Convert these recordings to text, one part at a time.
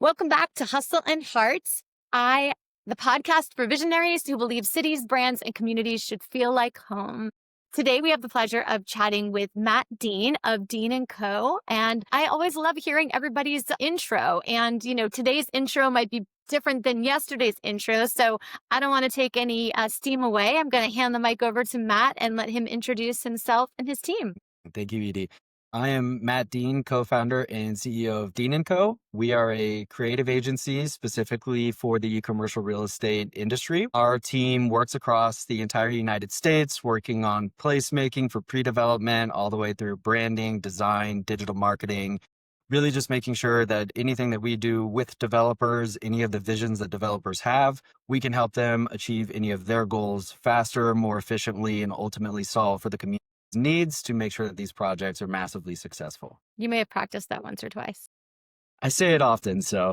Welcome back to Hustle and Hearts. The podcast for visionaries who believe cities, brands, and communities should feel like home. Today, we have the pleasure of chatting with Matt Dean of Dean&Co. And I always love hearing everybody's intro. And, today's intro might be different than yesterday's intro. So I don't want to take any steam away. I'm going to hand the mic over to Matt and let him introduce himself and his team. Thank you, Edie. I am Matt Dean, co-founder and CEO of Dean&Co. We are a creative agency specifically for the commercial real estate industry. Our team works across the entire United States, working on placemaking for pre-development all the way through branding, design, digital marketing, really just making sure that anything that we do with developers, any of the visions that developers have, we can help them achieve any of their goals faster, more efficiently, and ultimately solve for the community needs to make sure that these projects are massively successful. You may have practiced that once or twice. I say it often, so.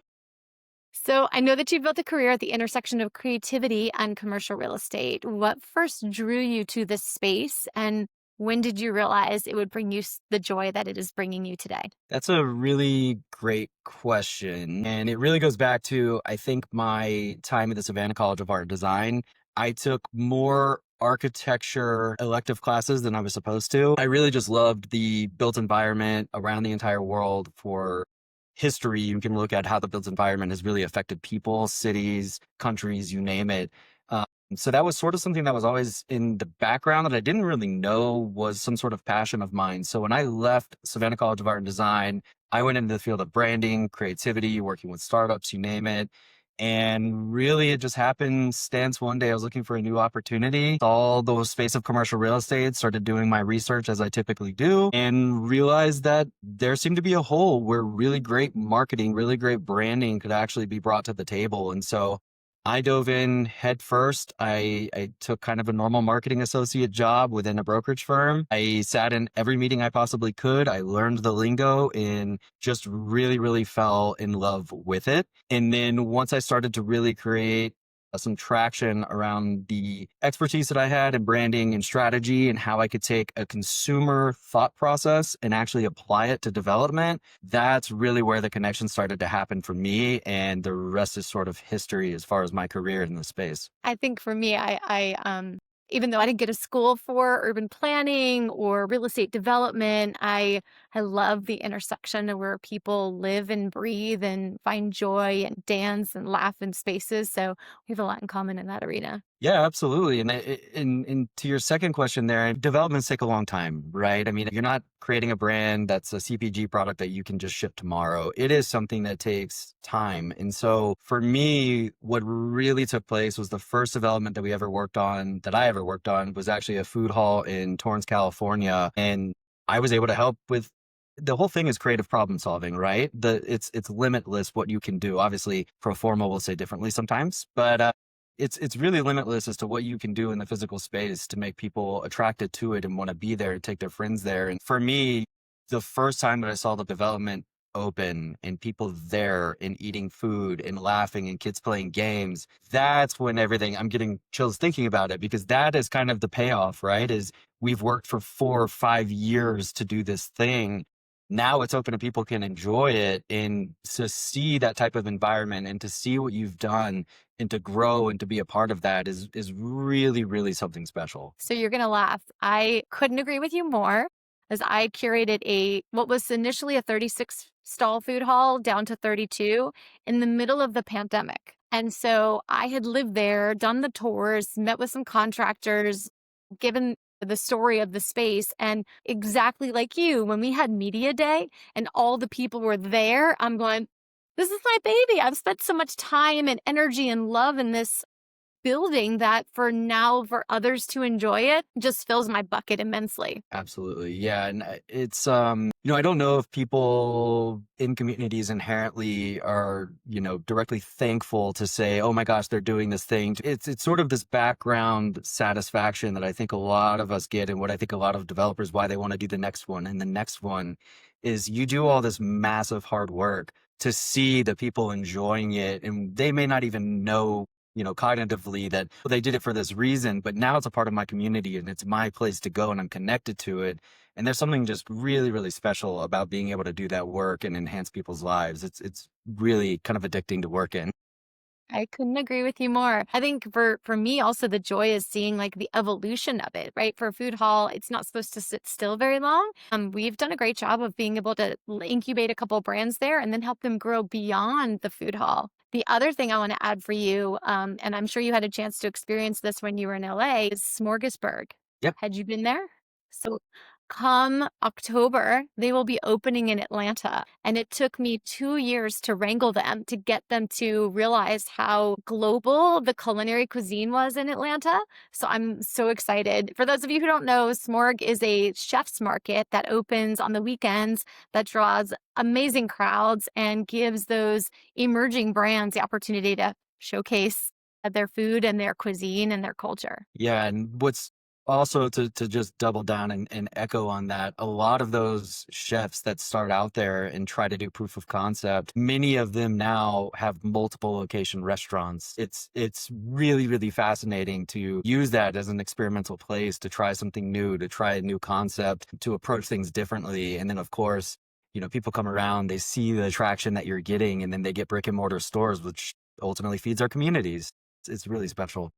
So I know that you've built a career at the intersection of creativity and commercial real estate. What first drew you to this space, and when did you realize it would bring you the joy that it is bringing you today? That's a really great question. And it really goes back to, I think, my time at the Savannah College of Art and Design. I took more architecture elective classes than I was supposed to. I really just loved the built environment around the entire world. For history, you can look at how the built environment has really affected people, cities, countries, you name it. So that was sort of something that was always in the background that I didn't really know was some sort of passion of mine. So when I left Savannah College of Art and Design, I went into the field of branding, creativity, working with startups, you name it. And really, it just happened. Stance one day, I was looking for a new opportunity. Saw the space of commercial real estate, started doing my research as I typically do, and realized that there seemed to be a hole where really great marketing, really great branding could actually be brought to the table. And so I dove in head first. I took kind of a normal marketing associate job within a brokerage firm. I sat in every meeting I possibly could. I learned the lingo and just really, really fell in love with it. And then once I started to really create some traction around the expertise that I had in branding and strategy and how I could take a consumer thought process and actually apply it to development, that's really where the connection started to happen for me. And the rest is sort of history as far as my career in the space. I think for me, even though I didn't get a school for urban planning or real estate development, I love the intersection of where people live and breathe and find joy and dance and laugh in spaces. So we have a lot in common in that arena. Yeah, absolutely. And to your second question there, developments take a long time, right? I mean, you're not creating a brand that's a CPG product that you can just ship tomorrow. It is something that takes time. And so for me, what really took place was the first development that I ever worked on was actually a food hall in Torrance, California. And I was able to help with the whole thing is creative problem solving, right? It's limitless what you can do. Obviously, pro forma will say differently sometimes, but it's really limitless as to what you can do in the physical space to make people attracted to it and want to be there and take their friends there. And for me, the first time that I saw the development open and people there and eating food and laughing and kids playing games, that's when I'm getting chills thinking about it, because that is kind of the payoff, right? Is we've worked for 4 or 5 years to do this thing. Now it's open and people can enjoy it, and to see that type of environment and to see what you've done and to grow and to be a part of that is really, really something special. So you're going to laugh. I couldn't agree with you more, as I curated what was initially a 36 stall food hall down to 32 in the middle of the pandemic. And so I had lived there, done the tours, met with some contractors, given the story of the space. And exactly like you, when we had media day and all the people were there, I'm going, this is my baby. I've spent so much time and energy and love in this building that for others to enjoy it just fills my bucket immensely. Absolutely. Yeah. And it's, I don't know if people in communities inherently are, directly thankful to say, oh my gosh, they're doing this thing. It's sort of this background satisfaction that I think a lot of us get, and what I think a lot of developers, why they want to do the next one. And the next one is you do all this massive hard work to see the people enjoying it, and they may not even know cognitively that they did it for this reason, but now it's a part of my community and it's my place to go and I'm connected to it. And there's something just really, really special about being able to do that work and enhance people's lives. It's really kind of addicting to work in. I couldn't agree with you more. I think for me also the joy is seeing like the evolution of it, right? For a food hall, it's not supposed to sit still very long. We've done a great job of being able to incubate a couple brands there and then help them grow beyond the food hall. The other thing I want to add for you, and I'm sure you had a chance to experience this when you were in LA, is Smorgasburg. Yep. Had you been there? So come October, they will be opening in Atlanta. And it took me 2 years to wrangle them to get them to realize how global the culinary cuisine was in Atlanta. So I'm so excited. For those of you who don't know, Smorg is a chef's market that opens on the weekends that draws amazing crowds and gives those emerging brands the opportunity to showcase their food and their cuisine and their culture. Yeah, and what's also to just double down and echo on that, a lot of those chefs that start out there and try to do proof of concept, many of them now have multiple location restaurants. It's really, really fascinating to use that as an experimental place to try something new, to try a new concept, to approach things differently. And then of course, people come around, they see the traction that you're getting, and then they get brick and mortar stores, which ultimately feeds our communities. It's really special.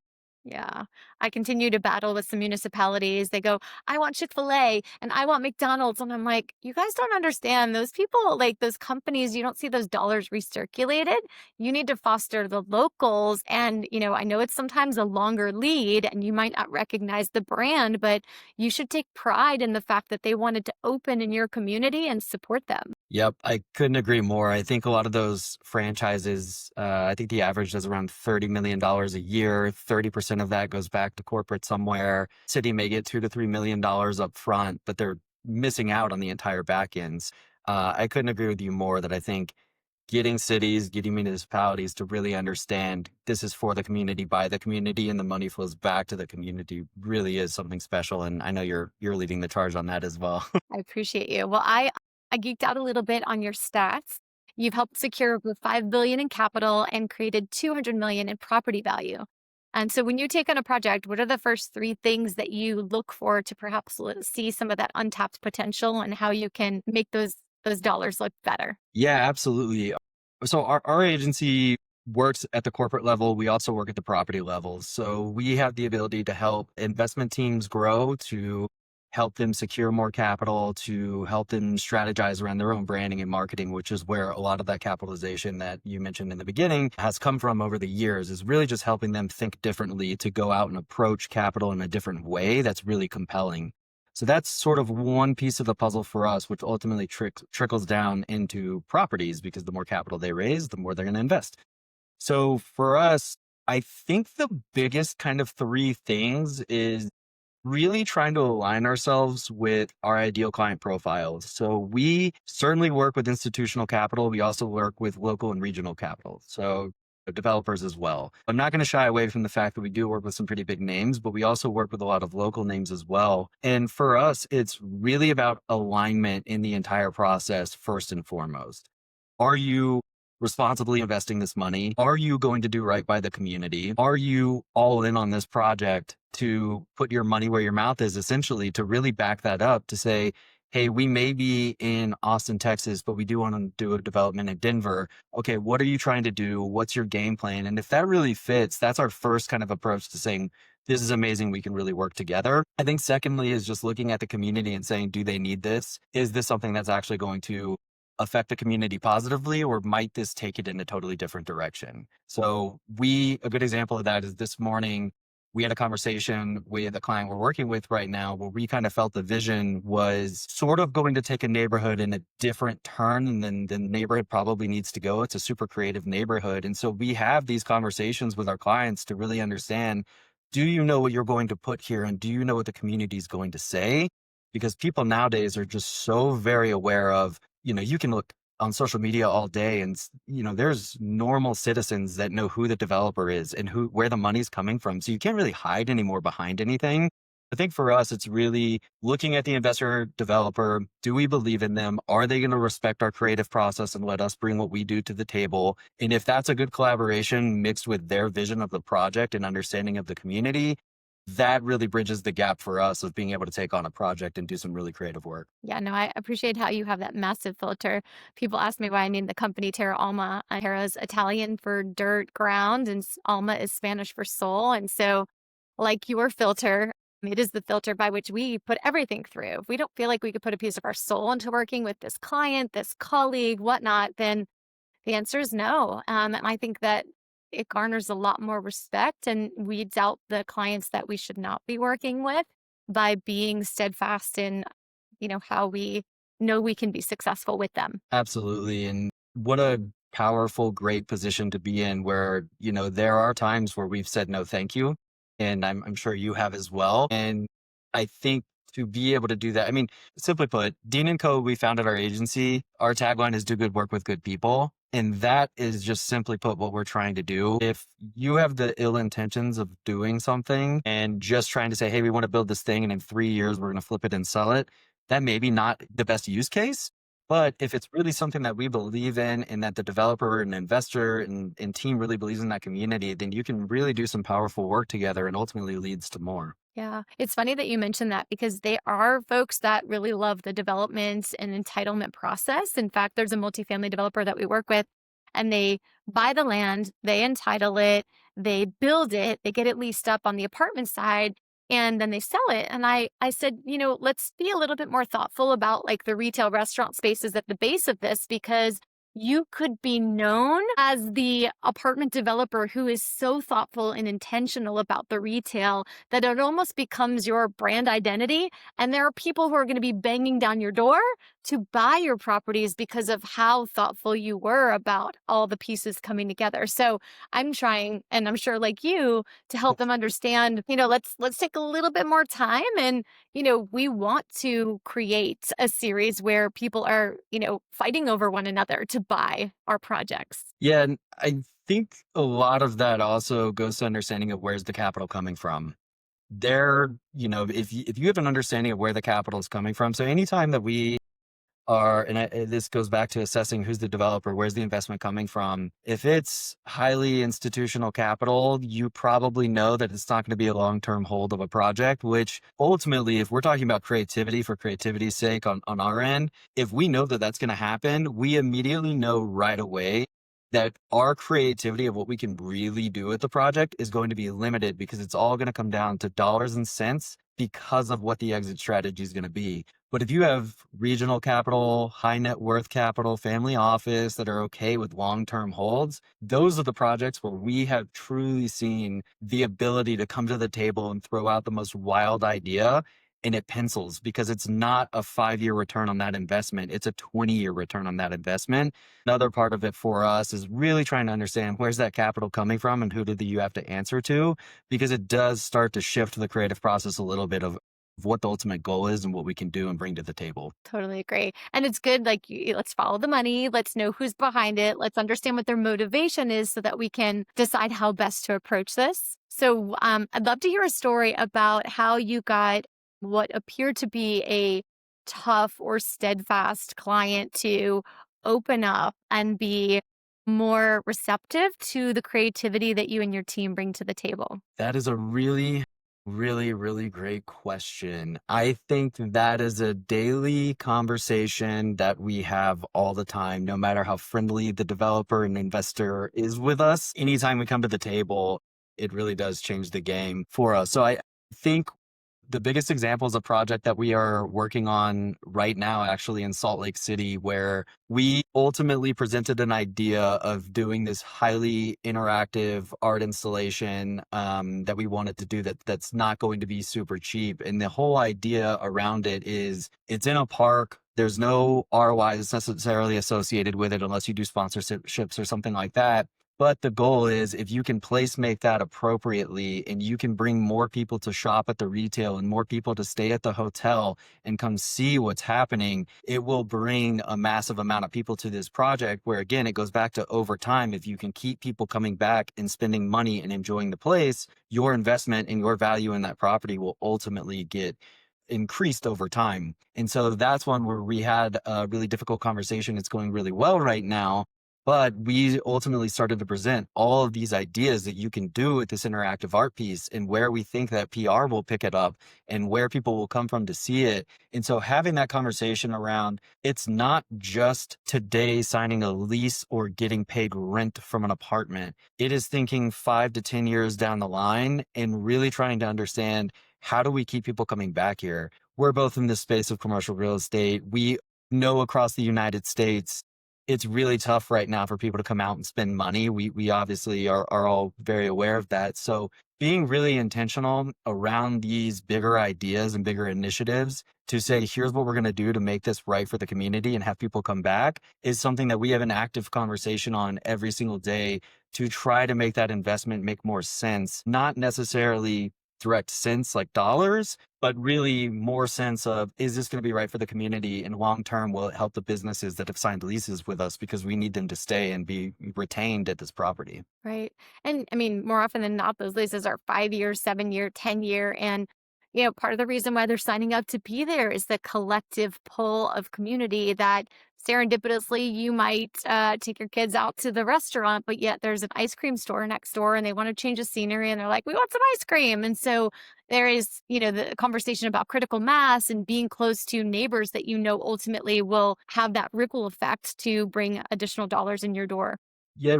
Yeah. I continue to battle with some municipalities. They go, I want Chick-fil-A and I want McDonald's. And I'm like, you guys don't understand. Those people, like those companies, you don't see those dollars recirculated. You need to foster the locals. And, I know it's sometimes a longer lead and you might not recognize the brand, but you should take pride in the fact that they wanted to open in your community and support them. Yep, I couldn't agree more. I think a lot of those franchises, I think the average is around $30 million a year. 30% of that goes back to corporate somewhere. City may get $2 to $3 million up front, but they're missing out on the entire back ends. I couldn't agree with you more that I think getting cities, getting municipalities to really understand this is for the community, by the community, and the money flows back to the community really is something special. And I know you're leading the charge on that as well. I appreciate you. Well, I geeked out a little bit on your stats. You've helped secure over 5 billion in capital and created 200 million in property value. And so when you take on a project, what are the first three things that you look for to perhaps see some of that untapped potential and how you can make those dollars look better? Yeah, absolutely. So our agency works at the corporate level. We also work at the property level. So we have the ability to help investment teams grow, to help them secure more capital, to help them strategize around their own branding and marketing, which is where a lot of that capitalization that you mentioned in the beginning has come from over the years, is really just helping them think differently, to go out and approach capital in a different way that's really compelling. So that's sort of one piece of the puzzle for us, which ultimately trickles down into properties, because the more capital they raise, the more they're going to invest. So for us, I think the biggest kind of three things is really trying to align ourselves with our ideal client profiles. So we certainly work with institutional capital. We also work with local and regional capital. So developers as well. I'm not going to shy away from the fact that we do work with some pretty big names, but we also work with a lot of local names as well. And for us, it's really about alignment in the entire process, first and foremost. Are you responsibly investing this money? Are you going to do right by the community? Are you all in on this project to put your money where your mouth is, essentially, to really back that up, to say, hey, we may be in Austin, Texas, but we do want to do a development in Denver. Okay, what are you trying to do? What's your game plan? And if that really fits, that's our first kind of approach to saying, this is amazing. We can really work together. I think secondly is just looking at the community and saying, do they need this? Is this something that's actually going to affect the community positively, or might this take it in a totally different direction? So a good example of that is this morning, we had a conversation with a client we're working with right now where we kind of felt the vision was sort of going to take a neighborhood in a different turn than the neighborhood probably needs to go. It's a super creative neighborhood. And so we have these conversations with our clients to really understand, do you know what you're going to put here? And do you know what the community is going to say? Because people nowadays are just so very aware of, you can look on social media all day and, there's normal citizens that know who the developer is and where the money's coming from. So you can't really hide anymore behind anything. I think for us, it's really looking at the investor developer. Do we believe in them? Are they going to respect our creative process and let us bring what we do to the table? And if that's a good collaboration mixed with their vision of the project and understanding of the community, that really bridges the gap for us of being able to take on a project and do some really creative work. Yeah, no, I appreciate how you have that massive filter. People ask me why I named the company Terra Alma. Terra is Italian for dirt, ground, and Alma is Spanish for soul. And so, like your filter, it is the filter by which we put everything through. If we don't feel like we could put a piece of our soul into working with this client, this colleague, whatnot, then the answer is no. And I think that it garners a lot more respect and weeds out the clients that we should not be working with by being steadfast in, how we know we can be successful with them. Absolutely. And what a powerful, great position to be in where, there are times where we've said no, thank you. And I'm sure you have as well. And I think to be able to do that, I mean, simply put, Dean&Co, we founded our agency. Our tagline is do good work with good people. And that is just simply put what we're trying to do. If you have the ill intentions of doing something and just trying to say, hey, we want to build this thing and in 3 years we're going to flip it and sell it, that may be not the best use case. But if it's really something that we believe in and that the developer and investor and team really believes in that community, then you can really do some powerful work together and ultimately leads to more. Yeah, it's funny that you mentioned that because they are folks that really love the development and entitlement process. In fact, there's a multifamily developer that we work with, and they buy the land, they entitle it, they build it, they get it leased up on the apartment side, and then they sell it. And I said, let's be a little bit more thoughtful about like the retail restaurant spaces at the base of this because you could be known as the apartment developer who is so thoughtful and intentional about the retail that it almost becomes your brand identity. And there are people who are going to be banging down your door to buy your properties because of how thoughtful you were about all the pieces coming together. So I'm trying, and I'm sure like you, to help them understand, let's take a little bit more time and we want to create a series where people are, fighting over one another to buy our projects. Yeah. And I think a lot of that also goes to understanding of where's the capital coming from. If you have an understanding of where the capital is coming from. So anytime that we this goes back to assessing who's the developer, where's the investment coming from. If it's highly institutional capital, you probably know that it's not going to be a long-term hold of a project, which ultimately, if we're talking about creativity for creativity's sake on our end, if we know that that's going to happen, we immediately know right away that our creativity of what we can really do with the project is going to be limited because it's all going to come down to dollars and cents because of what the exit strategy is going to be. But if you have regional capital, high net worth capital, family office that are okay with long-term holds, those are the projects where we have truly seen the ability to come to the table and throw out the most wild idea and it pencils because it's not a 5-year return on that investment. It's a 20-year return on that investment. Another part of it for us is really trying to understand where's that capital coming from and who do you have to answer to, because it does start to shift the creative process a little bit of what the ultimate goal is and what we can do and bring to the table. Totally agree. And it's good, like, let's follow the money. Let's know who's behind it. Let's understand what their motivation is so that we can decide how best to approach this. So I'd love to hear a story about how you got what appeared to be a tough or steadfast client to open up and be more receptive to the creativity that you and your team bring to the table. That is a really, really, really great question. I think that is a daily conversation that we have all the time, no matter how friendly the developer and investor is with us. Anytime we come to the table, it really does change the game for us. So I think the biggest example is a project that we are working on right now, actually in Salt Lake City, where we ultimately presented an idea of doing this highly interactive art installation that we wanted to do that's not going to be super cheap. And the whole idea around it is it's in a park. There's no ROI that's necessarily associated with it unless you do sponsorships or something like that. But the goal is if you can place make that appropriately and you can bring more people to shop at the retail and more people to stay at the hotel and come see what's happening, it will bring a massive amount of people to this project where again, it goes back to over time. If you can keep people coming back and spending money and enjoying the place, your investment and your value in that property will ultimately get increased over time. And so that's one where we had a really difficult conversation. It's going really well right now. But we ultimately started to present all of these ideas that you can do with this interactive art piece and where we think that PR will pick it up and where people will come from to see it. And so having that conversation around it's not just today signing a lease or getting paid rent from an apartment. It is thinking 5 to 10 years down the line and really trying to understand how do we keep people coming back here? We're both in the space of commercial real estate. We know across the United States it's really tough right now for people to come out and spend money. We obviously are all very aware of that. So being really intentional around these bigger ideas and bigger initiatives to say, here's what we're going to do to make this right for the community and have people come back is something that we have an active conversation on every single day to try to make that investment make more sense, not necessarily direct sense like dollars, but really more sense of is this going to be right for the community and long term will it help the businesses that have signed leases with us because we need them to stay and be retained at this property. Right. And I mean, more often than not, those leases are 5 year, 7 year, 10 year. And, part of the reason why they're signing up to be there is the collective pull of community that serendipitously you might take your kids out to the restaurant, but yet there's an ice cream store next door and they want to change the scenery and they're like, we want some ice cream. And so there is, the conversation about critical mass and being close to neighbors that ultimately will have that ripple effect to bring additional dollars in your door. Yeah,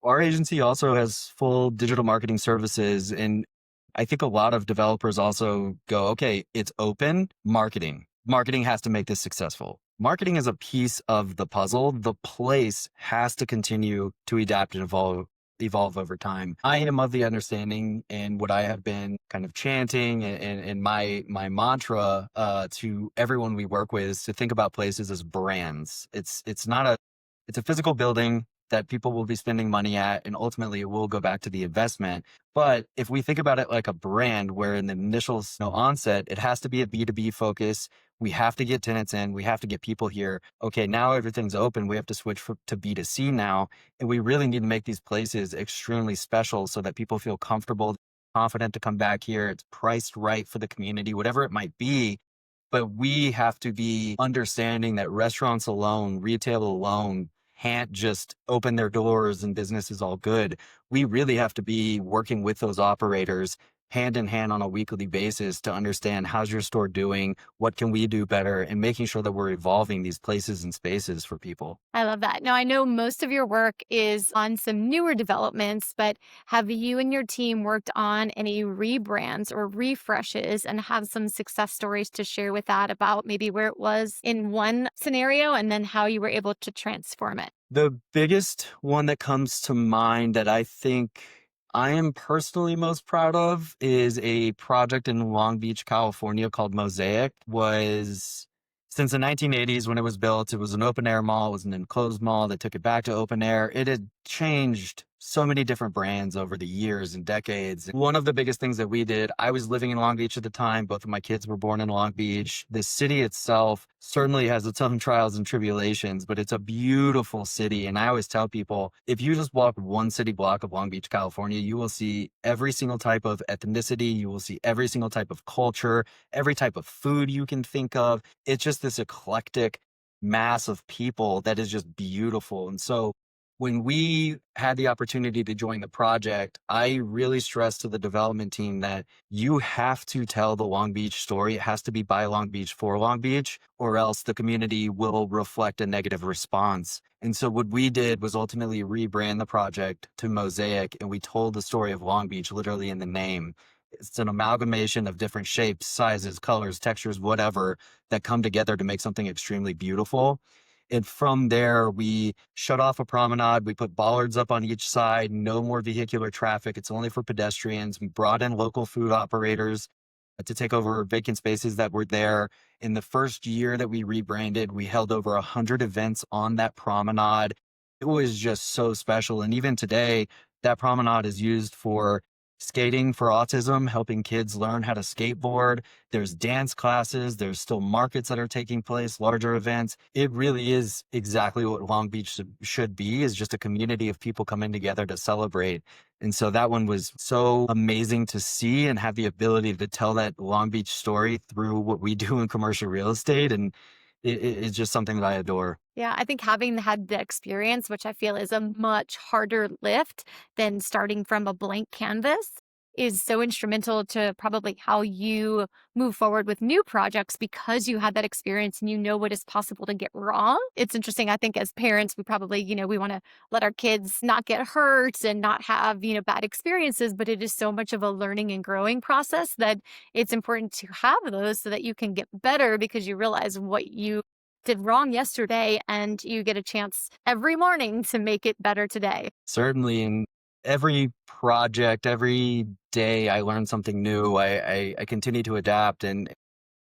our agency also has full digital marketing services. And I think a lot of developers also go, okay, it's open marketing. Marketing has to make this successful. Marketing is a piece of the puzzle. The place has to continue to adapt and evolve over time. I am of the understanding and what I have been kind of chanting and my mantra to everyone we work with is to think about places as brands. It's not a it's a physical building that people will be spending money at, and ultimately it will go back to the investment. But if we think about it like a brand, where in the initial onset, it has to be a B2B focus. We have to get tenants in. We have to get people here. Okay, now everything's open. We have to switch to B2C now. And we really need to make these places extremely special so that people feel comfortable, confident to come back here. It's priced right for the community, whatever it might be. But we have to be understanding that restaurants alone, retail alone, can't just open their doors and business is all good. We really have to be working with those operators hand in hand on a weekly basis to understand how's your store doing, what can we do better, and making sure that we're evolving these places and spaces for people. I love that. Now, I know most of your work is on some newer developments, but have you and your team worked on any rebrands or refreshes and have some success stories to share with that about maybe where it was in one scenario and then how you were able to transform it? The biggest one that comes to mind that I think I am personally most proud of is a project in Long Beach, California called Mosaic. Was since the 1980s when it was built, it was an open air mall, it was an enclosed mall. They took it back to open air. It had changed so many different brands over the years and decades. One of the biggest things that we did, I was living in Long Beach at the time. Both of my kids were born in Long Beach. The city itself certainly has its own trials and tribulations, but it's a beautiful city. And I always tell people, if you just walk one city block of Long Beach, California, you will see every single type of ethnicity. You will see every single type of culture, every type of food you can think of. It's just this eclectic mass of people that is just beautiful. And so when we had the opportunity to join the project, I really stressed to the development team that you have to tell the Long Beach story. It has to be by Long Beach for Long Beach, or else the community will reflect a negative response. And so what we did was ultimately rebrand the project to Mosaic, and we told the story of Long Beach literally in the name. It's an amalgamation of different shapes, sizes, colors, textures, whatever, that come together to make something extremely beautiful. And from there, we shut off a promenade. We put bollards up on each side, no more vehicular traffic. It's only for pedestrians. We brought in local food operators to take over vacant spaces that were there. In the first year that we rebranded, we held over 100 events on that promenade. it was just so special. And even today, that promenade is used for skating for autism, helping kids learn how to skateboard. There's dance classes, there's still markets that are taking place, larger events. It really is exactly what Long Beach should be, is just a community of people coming together to celebrate. And so that one was so amazing to see and have the ability to tell that Long Beach story through what we do in commercial real estate. And it's just something that I adore. Yeah, I think having had the experience, which I feel is a much harder lift than starting from a blank canvas, is so instrumental to probably how you move forward with new projects because you had that experience and you know what is possible to get wrong. It's interesting. I think as parents, we probably, we want to let our kids not get hurt and not have, bad experiences, but it is so much of a learning and growing process that it's important to have those so that you can get better because you realize what you did wrong yesterday and you get a chance every morning to make it better today. Certainly, in every project, every day, I learn something new. I continue to adapt and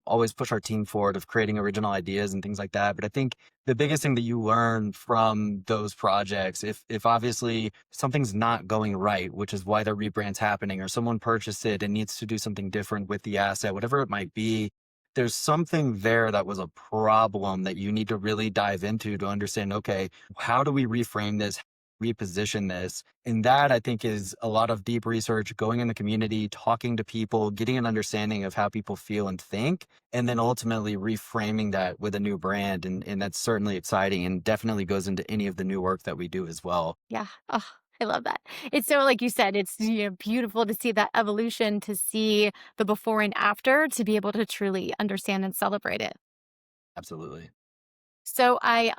always push our team forward of creating original ideas and things like that. But I think the biggest thing that you learn from those projects, if obviously something's not going right, which is why the rebrand's happening, or someone purchased it and needs to do something different with the asset, whatever it might be, there's something there that was a problem that you need to really dive into to understand, okay, how do we reframe this, reposition this? And that, I think, is a lot of deep research, going in the community, talking to people, getting an understanding of how people feel and think, and then ultimately reframing that with a new brand. And that's certainly exciting and definitely goes into any of the new work that we do as well. Yeah. Oh, I love that. It's so, like you said, it's beautiful to see that evolution, to see the before and after, to be able to truly understand and celebrate it. Absolutely. So I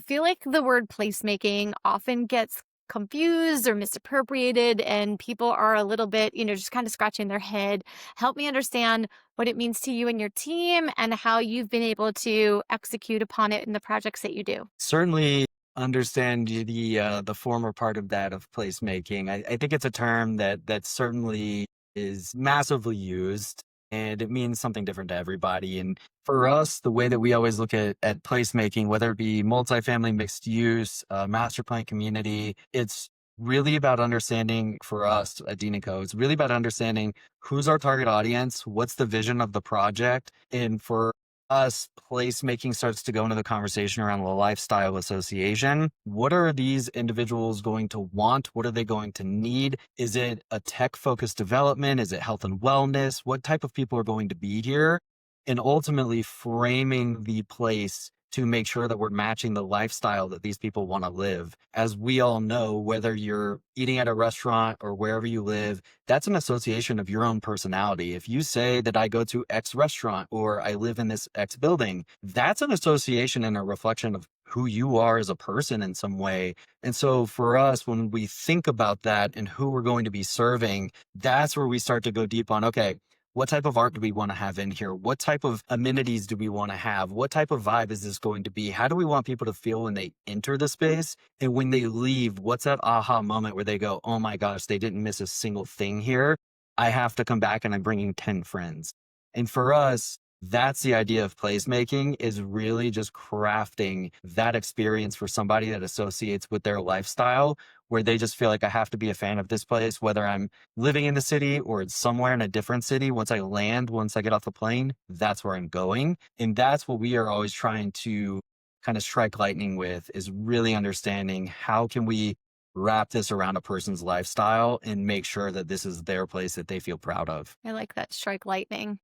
feel like the word placemaking often gets confused or misappropriated and people are a little bit, just kind of scratching their head. Help me understand what it means to you and your team and how you've been able to execute upon it in the projects that you do. Certainly understand the former part of that of placemaking. I think it's a term that certainly is massively used, and it means something different to everybody. And for us, the way that we always look at placemaking, whether it be multifamily, mixed use, master plan community, it's really about understanding, for us at Dean&Co, it's really about understanding who's our target audience, what's the vision of the project, and for us, placemaking starts to go into the conversation around the lifestyle association. What are these individuals going to want? What are they going to need? Is it a tech focused development? Is it health and wellness? What type of people are going to be here? And ultimately framing the place to make sure that we're matching the lifestyle that these people want to live. As we all know, whether you're eating at a restaurant or wherever you live, that's an association of your own personality. If you say that I go to X restaurant or I live in this X building, that's an association and a reflection of who you are as a person in some way. And so for us, when we think about that and who we're going to be serving, that's where we start to go deep on, okay, what type of art do we want to have in here? What type of amenities do we want to have? What type of vibe is this going to be? How do we want people to feel when they enter the space? And when they leave, what's that aha moment where they go, oh my gosh, they didn't miss a single thing here. I have to come back and I'm bringing 10 friends. And for us, that's the idea of placemaking, is really just crafting that experience for somebody that associates with their lifestyle, where they just feel like I have to be a fan of this place, whether I'm living in the city or it's somewhere in a different city. Once I land, once I get off the plane, that's where I'm going. And that's what we are always trying to kind of strike lightning with, is really understanding how can we wrap this around a person's lifestyle and make sure that this is their place that they feel proud of. I like that, strike lightning.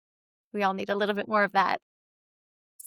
We all need a little bit more of that.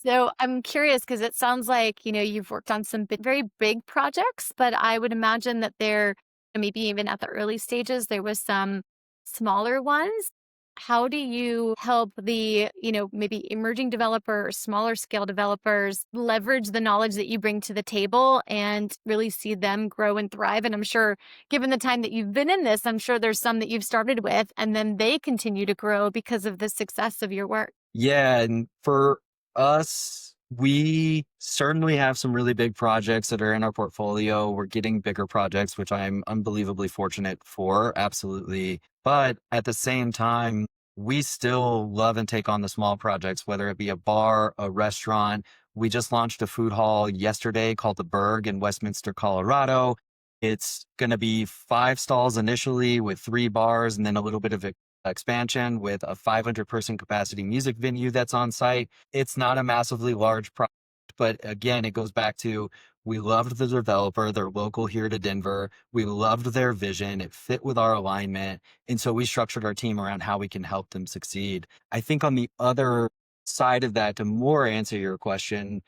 So I'm curious because it sounds like, you've worked on some very big projects, but I would imagine that there, maybe even at the early stages, there was some smaller ones. How do you help the, maybe emerging developers, smaller scale developers leverage the knowledge that you bring to the table and really see them grow and thrive? And I'm sure, given the time that you've been in this, I'm sure there's some that you've started with and then they continue to grow because of the success of your work. Yeah, and for us, we certainly have some really big projects that are in our portfolio. We're getting bigger projects, which I'm unbelievably fortunate for, absolutely. But at the same time, we still love and take on the small projects, whether it be a bar, a restaurant. We just launched a food hall yesterday called The Berg in Westminster, Colorado. It's going to be 5 stalls initially with 3 bars and then a little bit of expansion with a 500-person capacity music venue that's on site. It's not a massively large project, but again, it goes back to we loved the developer. They're local here to Denver. We loved their vision. It fit with our alignment. And so we structured our team around how we can help them succeed. I think on the other side of that, to more answer your question,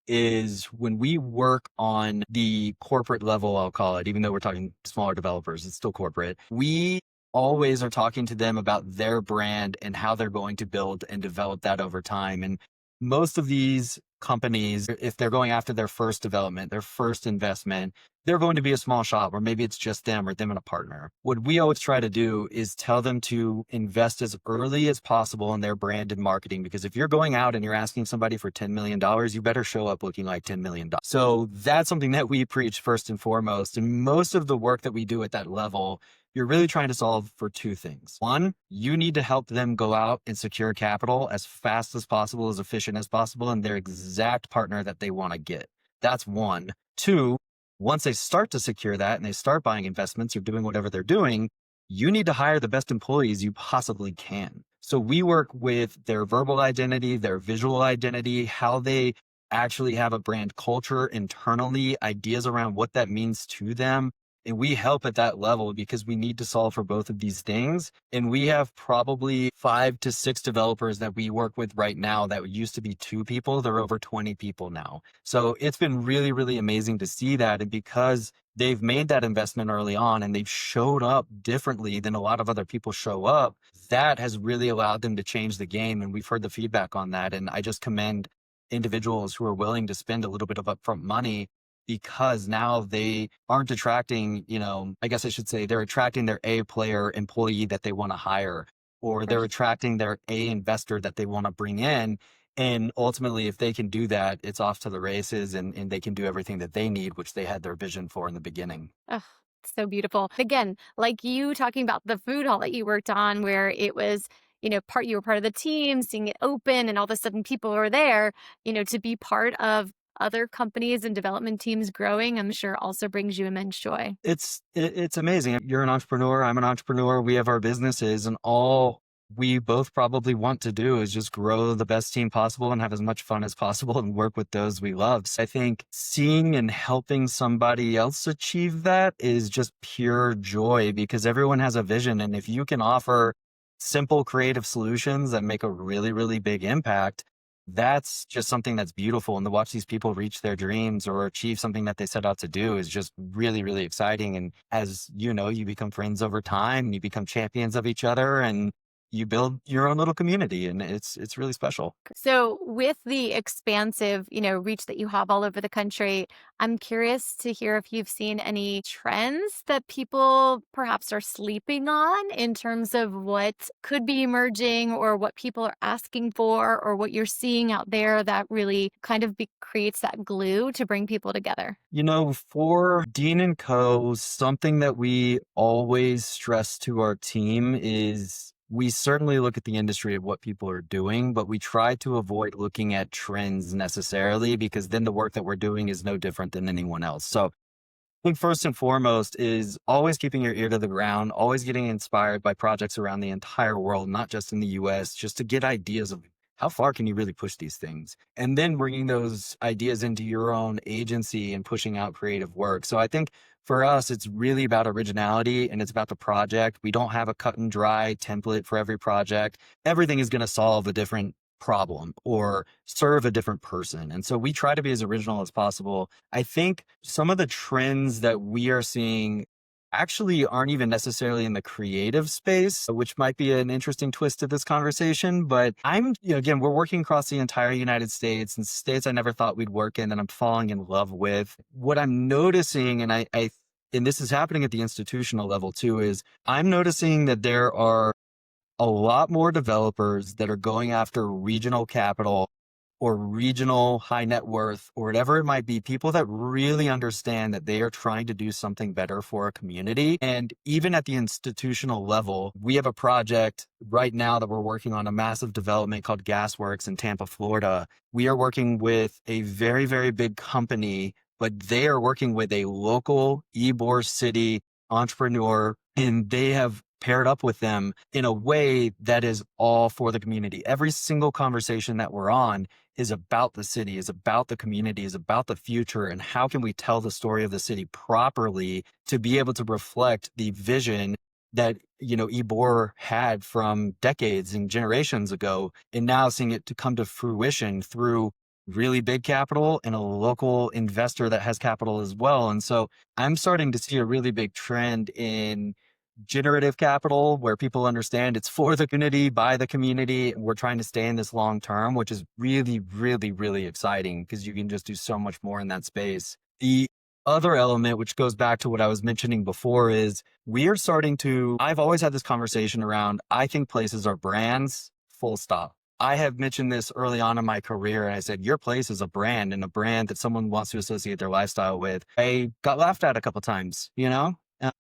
is when we work on the corporate level, I'll call it, even though we're talking smaller developers, it's still corporate. We always are talking to them about their brand and how they're going to build and develop that over time. And most of these companies, if they're going after their first development, their first investment, they're going to be a small shop, or maybe it's just them or them and a partner. What we always try to do is tell them to invest as early as possible in their brand and marketing, because if you're going out and you're asking somebody for $10 million, you better show up looking like $10 million. So that's something that we preach first and foremost. And most of the work that we do at that level, you're really trying to solve for 2 things. One, you need to help them go out and secure capital as fast as possible, as efficient as possible, and their exact partner that they want to get. That's one. 2, once they start to secure that and they start buying investments or doing whatever they're doing, you need to hire the best employees you possibly can. So we work with their verbal identity, their visual identity, how they actually have a brand culture internally, ideas around what that means to them. And we help at that level because we need to solve for both of these things. And we have probably 5 to 6 developers that we work with right now that used to be 2 people. They're over 20 people now. So it's been really, really amazing to see that. And because they've made that investment early on and they've showed up differently than a lot of other people show up, that has really allowed them to change the game. And we've heard the feedback on that. And I just commend individuals who are willing to spend a little bit of upfront money, because now they aren't attracting, I guess I should say they're attracting their A player employee that they want to hire, or they're attracting their A investor that they want to bring in. And ultimately, if they can do that, it's off to the races, and they can do everything that they need, which they had their vision for in the beginning. Ugh, so beautiful. Again, like you talking about the food hall that you worked on, where it was, you were part of the team, seeing it open, and all of a sudden people were there, to be part of other companies and development teams growing, I'm sure also brings you immense joy. It's amazing. You're an entrepreneur. I'm an entrepreneur. We have our businesses, and all we both probably want to do is just grow the best team possible and have as much fun as possible and work with those we love. So I think seeing and helping somebody else achieve that is just pure joy, because everyone has a vision. And if you can offer simple, creative solutions that make a really, really big impact, that's just something that's beautiful. And to watch these people reach their dreams or achieve something that they set out to do is just really, really exciting. And as you know, you become friends over time, and you become champions of each other, and you build your own little community, and it's really special. So with the expansive, reach that you have all over the country, I'm curious to hear if you've seen any trends that people perhaps are sleeping on in terms of what could be emerging, or what people are asking for, or what you're seeing out there that really kind of creates that glue to bring people together. For Dean&Co, something that we always stress to our team is we certainly look at the industry of what people are doing, but we try to avoid looking at trends necessarily, because then the work that we're doing is no different than anyone else. So I think first and foremost is always keeping your ear to the ground, always getting inspired by projects around the entire world, not just in the US, just to get ideas of how far can you really push these things? And then bringing those ideas into your own agency and pushing out creative work. So I think for us, it's really about originality, and it's about the project. We don't have a cut and dry template for every project. Everything is going to solve a different problem or serve a different person. And so we try to be as original as possible. I think some of the trends that we are seeing actually aren't even necessarily in the creative space, which might be an interesting twist to this conversation. But again, we're working across the entire United States, and states I never thought we'd work in, that I'm falling in love with. What I'm noticing, and this is happening at the institutional level too, is I'm noticing that there are a lot more developers that are going after regional capital or regional high net worth or whatever it might be, people that really understand that they are trying to do something better for a community. And even at the institutional level, we have a project right now that we're working on, a massive development called Gasworks in Tampa, Florida. We are working with a very, very big company, but they are working with a local Ybor City entrepreneur, and they have paired up with them in a way that is all for the community. Every single conversation that we're on is about the city, is about the community, is about the future, and how can we tell the story of the city properly to be able to reflect the vision that Ybor had from decades and generations ago, and now seeing it to come to fruition through really big capital and a local investor that has capital as well. And so I'm starting to see a really big trend in generative capital where people understand it's for the community, by the community. We're trying to stay in this long term, which is really, really, really exciting because you can just do so much more in that space. The other element, which goes back to what I was mentioning before, is we are starting to, I've always had this conversation around, I think places are brands, full stop. I have mentioned this early on in my career, and I said, your place is a brand, and a brand that someone wants to associate their lifestyle with. I got laughed at a couple times,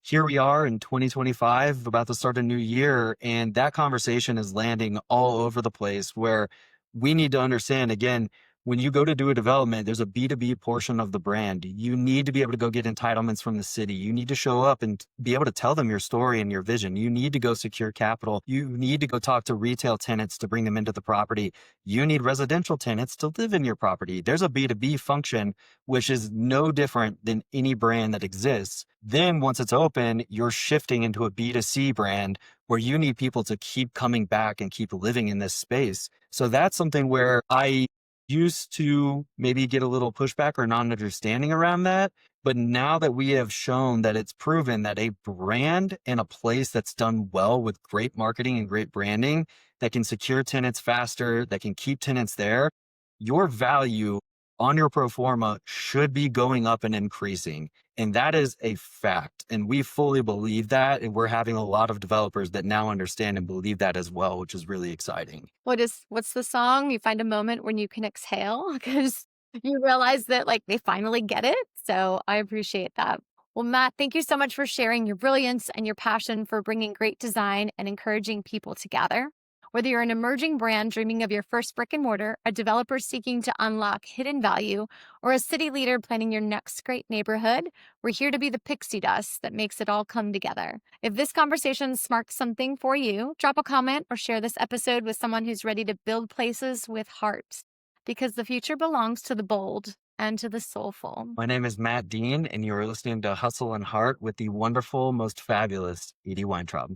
here we are in 2025, about to start a new year, and that conversation is landing all over the place where we need to understand again, when you go to do a development, there's a B2B portion of the brand. You need to be able to go get entitlements from the city. You need to show up and be able to tell them your story and your vision. You need to go secure capital. You need to go talk to retail tenants to bring them into the property. You need residential tenants to live in your property. There's a B2B function, which is no different than any brand that exists. Then once it's open, you're shifting into a B2C brand where you need people to keep coming back and keep living in this space. So that's something where I used to maybe get a little pushback or non-understanding around that. But now that we have shown that it's proven that a brand and a place that's done well with great marketing and great branding that can secure tenants faster, that can keep tenants there, your value on your pro forma should be going up and increasing. And that is a fact. And we fully believe that. And we're having a lot of developers that now understand and believe that as well, which is really exciting. What's the song? You find a moment when you can exhale because you realize that like they finally get it. So I appreciate that. Well, Matt, thank you so much for sharing your brilliance and your passion for bringing great design and encouraging people together. Whether you're an emerging brand dreaming of your first brick and mortar, a developer seeking to unlock hidden value, or a city leader planning your next great neighborhood, we're here to be the pixie dust that makes it all come together. If this conversation sparked something for you, drop a comment or share this episode with someone who's ready to build places with heart. Because the future belongs to the bold and to the soulful. My name is Matt Dean, and you're listening to Hustle and Heart with the wonderful, most fabulous Edie Weintraub.